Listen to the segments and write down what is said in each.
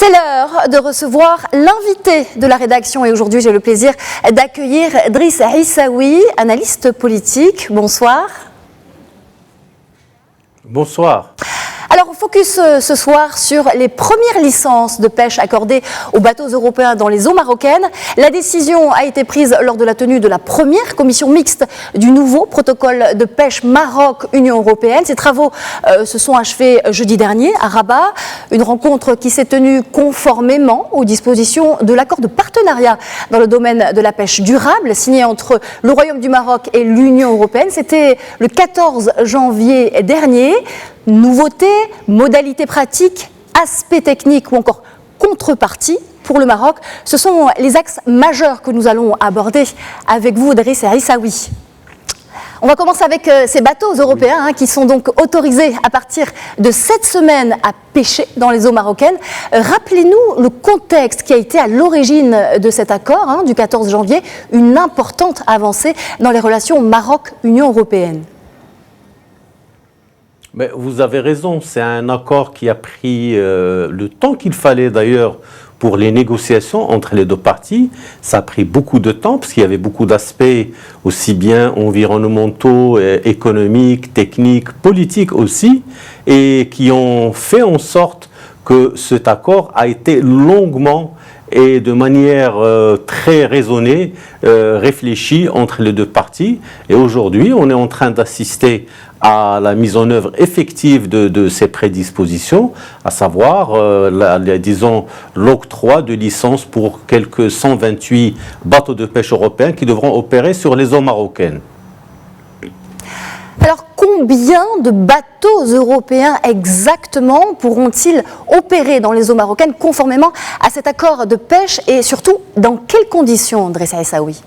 C'est l'heure de recevoir l'invité de la rédaction et aujourd'hui j'ai le plaisir d'accueillir Driss Aissaoui, analyste politique. Bonsoir. Bonsoir. Alors, focus ce soir sur les premières licences de pêche accordées aux bateaux européens dans les eaux marocaines. La décision a été prise lors de la tenue de la première commission mixte du nouveau protocole de pêche Maroc-Union européenne. Ces travaux se sont achevés jeudi dernier à Rabat. Une rencontre qui s'est tenue conformément aux dispositions de l'accord de partenariat dans le domaine de la pêche durable signé entre le Royaume du Maroc et l'Union européenne. C'était le 14 janvier dernier. Nouveautés, modalités pratiques, aspects techniques ou encore contreparties pour le Maroc, ce sont les axes majeurs que nous allons aborder avec vous, Driss Aissaoui. On va commencer avec ces bateaux européens qui sont donc autorisés à partir de cette semaine à pêcher dans les eaux marocaines. Rappelez-nous le contexte qui a été à l'origine de cet accord du 14 janvier, une importante avancée dans les relations Maroc-Union européenne. Mais vous avez raison, c'est un accord qui a pris le temps qu'il fallait d'ailleurs pour les négociations entre les deux parties. Ça a pris beaucoup de temps parce qu'il y avait beaucoup d'aspects aussi bien environnementaux, économiques, techniques, politiques aussi, et qui ont fait en sorte que cet accord a été longuement et de manière très raisonnée, réfléchie entre les deux parties. Et aujourd'hui, on est en train d'assister à la mise en œuvre effective de ces prédispositions, à savoir, disons, l'octroi de licences pour quelques 128 bateaux de pêche européens qui devront opérer sur les eaux marocaines. Alors, combien de bateaux européens exactement pourront-ils opérer dans les eaux marocaines conformément à cet accord de pêche et surtout, dans quelles conditions, Driss Aissaoui ?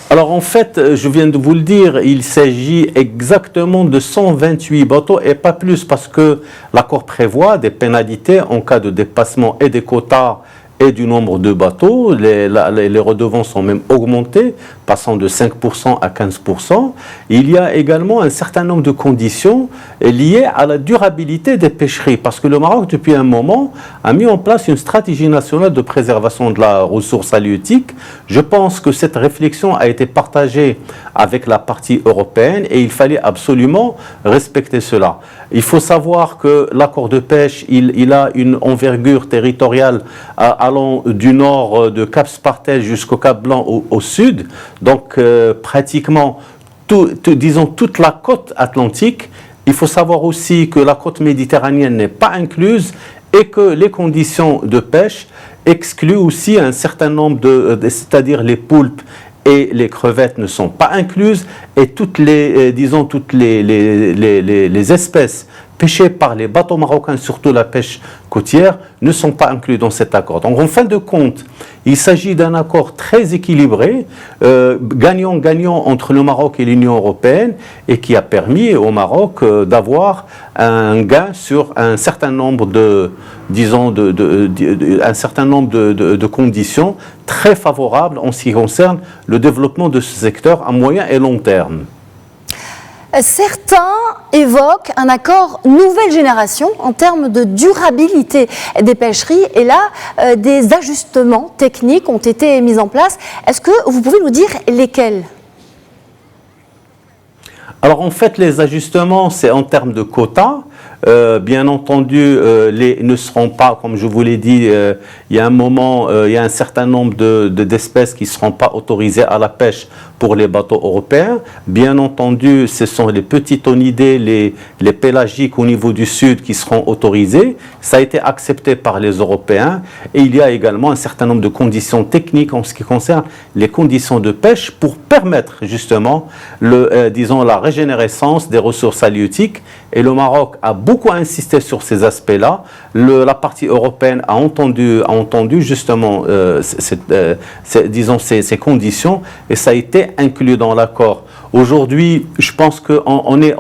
Alors en fait, je viens de vous le dire, il s'agit exactement de 128 bateaux et pas plus parce que l'accord prévoit des pénalités en cas de dépassement et des quotas et du nombre de bateaux. Les redevances sont même augmentées, passant de 5% à 15%. Il y a également un certain nombre de conditions liées à la durabilité des pêcheries, parce que le Maroc, depuis un moment, a mis en place une stratégie nationale de préservation de la ressource halieutique. Je pense que cette réflexion a été partagée avec la partie européenne et il fallait absolument respecter cela. Il faut savoir que l'accord de pêche, il a une envergure territoriale allant du nord de Cap Spartel jusqu'au Cap Blanc au sud. Donc pratiquement, disons toute la côte atlantique. Il faut savoir aussi que la côte méditerranéenne n'est pas incluse et que les conditions de pêche excluent aussi un certain nombre c'est-à-dire les poulpes et les crevettes ne sont pas incluses et toutes les espèces pêchées par les bateaux marocains, surtout la pêche côtière, ne sont pas inclus dans cet accord. Donc en fin de compte, il s'agit d'un accord très équilibré, gagnant-gagnant entre le Maroc et l'Union européenne et qui a permis au Maroc d'avoir un gain sur un certain nombre de conditions très favorables en ce qui concerne le développement de ce secteur à moyen et long terme. Certains évoquent un accord nouvelle génération en termes de durabilité des pêcheries et là, des ajustements techniques ont été mis en place. Est-ce que vous pouvez nous dire lesquels ? Alors en fait, les ajustements, c'est en termes de quotas. Bien entendu, ne seront pas, comme je vous l'ai dit, il y a un moment, il y a un certain nombre d'espèces qui ne seront pas autorisées à la pêche pour les bateaux européens. Bien entendu, ce sont les petites onidés, les pélagiques au niveau du sud qui seront autorisés. Ça a été accepté par les Européens. Et il y a également un certain nombre de conditions techniques en ce qui concerne les conditions de pêche pour permettre justement, la régénérescence des ressources halieutiques. Et le Maroc a beaucoup insisté sur ces aspects-là. La partie européenne a entendu justement ces conditions et ça a été inclus dans l'accord. Aujourd'hui, je pense qu'on est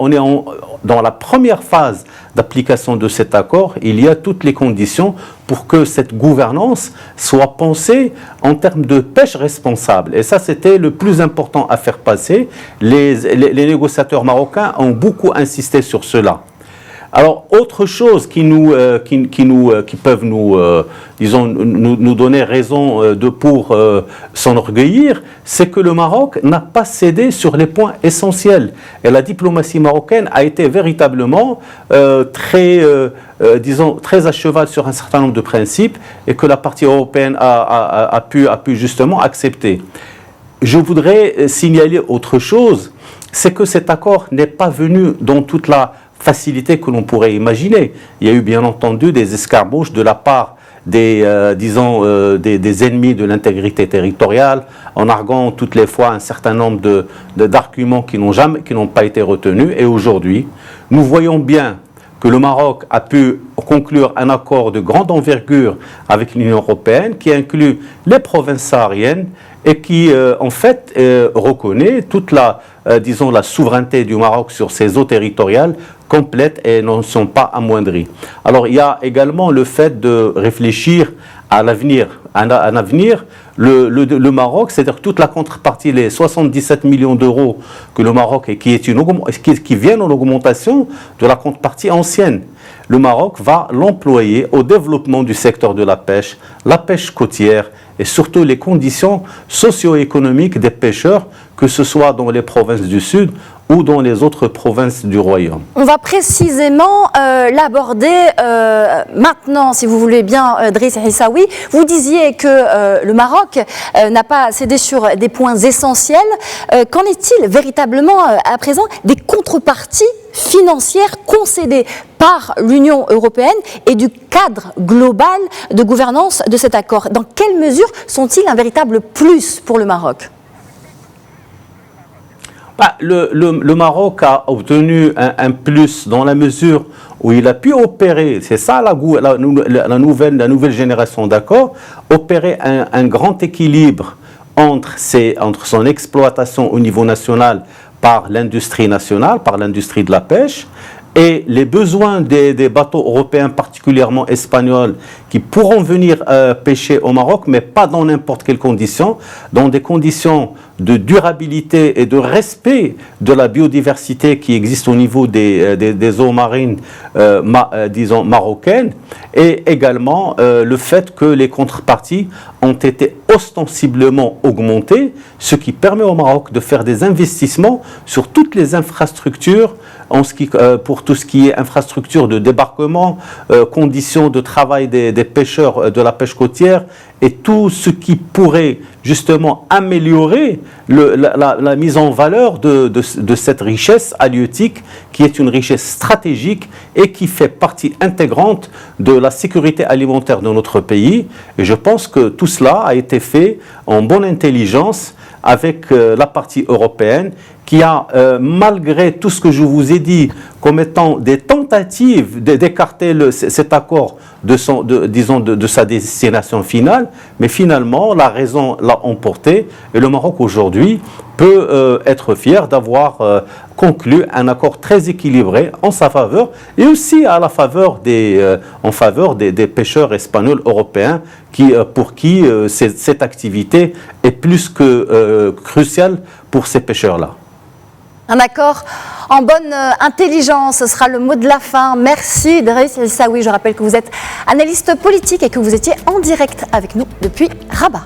dans la première phase d'application de cet accord. Il y a toutes les conditions pour que cette gouvernance soit pensée en termes de pêche responsable. Et ça, c'était le plus important à faire passer. Les négociateurs marocains ont beaucoup insisté sur cela. Alors, autre chose qui peuvent nous donner raison pour s'enorgueillir, c'est que le Maroc n'a pas cédé sur les points essentiels. Et la diplomatie marocaine a été véritablement très à cheval sur un certain nombre de principes et que la partie européenne a pu justement accepter. Je voudrais signaler autre chose, c'est que cet accord n'est pas venu dans toute la facilité que l'on pourrait imaginer. Il y a eu bien entendu des escarmouches de la part des ennemis de l'intégrité territoriale, en arguant toutes les fois un certain nombre d'arguments qui n'ont pas été retenus. Et aujourd'hui, nous voyons bien que le Maroc a pu conclure un accord de grande envergure avec l'Union européenne qui inclut les provinces sahariennes et qui, en fait, reconnaît toute la souveraineté du Maroc sur ses eaux territoriales complètes et ne sont pas amoindries. Alors, il y a également le fait de réfléchir à l'avenir. Un avenir, le Maroc, c'est-à-dire toute la contrepartie, les 77 millions d'euros que le Maroc, qui viennent en augmentation de la contrepartie ancienne. Le Maroc va l'employer au développement du secteur de la pêche côtière et surtout les conditions socio-économiques des pêcheurs, que ce soit dans les provinces du Sud ou dans les autres provinces du Royaume. On va précisément l'aborder maintenant, si vous voulez bien, Driss Hissaoui. Vous disiez que le Maroc n'a pas cédé sur des points essentiels. Qu'en est-il véritablement à présent des contreparties financières concédées par l'Union européenne et du cadre global de gouvernance de cet accord? Dans quelle mesure sont-ils un véritable plus pour le Maroc? Le Maroc a obtenu un plus dans la mesure où il a pu opérer, c'est ça la nouvelle génération d'accords, opérer un grand équilibre entre son exploitation au niveau national par l'industrie nationale, par l'industrie de la pêche, et les besoins des bateaux européens, particulièrement espagnols, qui pourront venir pêcher au Maroc, mais pas dans n'importe quelles conditions, dans des conditions de durabilité et de respect de la biodiversité qui existe au niveau des eaux marines, disons, marocaines, et également le fait que les contreparties ont été ostensiblement augmentées, ce qui permet au Maroc de faire des investissements sur toutes les infrastructures, pour tout ce qui est infrastructure de débarquement, conditions de travail des pêcheurs de la pêche côtière et tout ce qui pourrait justement améliorer la mise en valeur de cette richesse halieutique qui est une richesse stratégique et qui fait partie intégrante de la sécurité alimentaire de notre pays. Et je pense que tout cela a été fait en bonne intelligence avec la partie européenne qui a, malgré tout ce que je vous ai dit comme étant des tentatives d'écarter cet accord de sa destination finale, mais finalement la raison l'a emporté et le Maroc aujourd'hui peut être fier d'avoir conclu un accord très équilibré en sa faveur et aussi en faveur des pêcheurs espagnols européens pour qui cette activité est plus que cruciale pour ces pêcheurs-là. Un accord en bonne intelligence, ce sera le mot de la fin. Merci Driss Hissaoui. Je rappelle que vous êtes analyste politique et que vous étiez en direct avec nous depuis Rabat.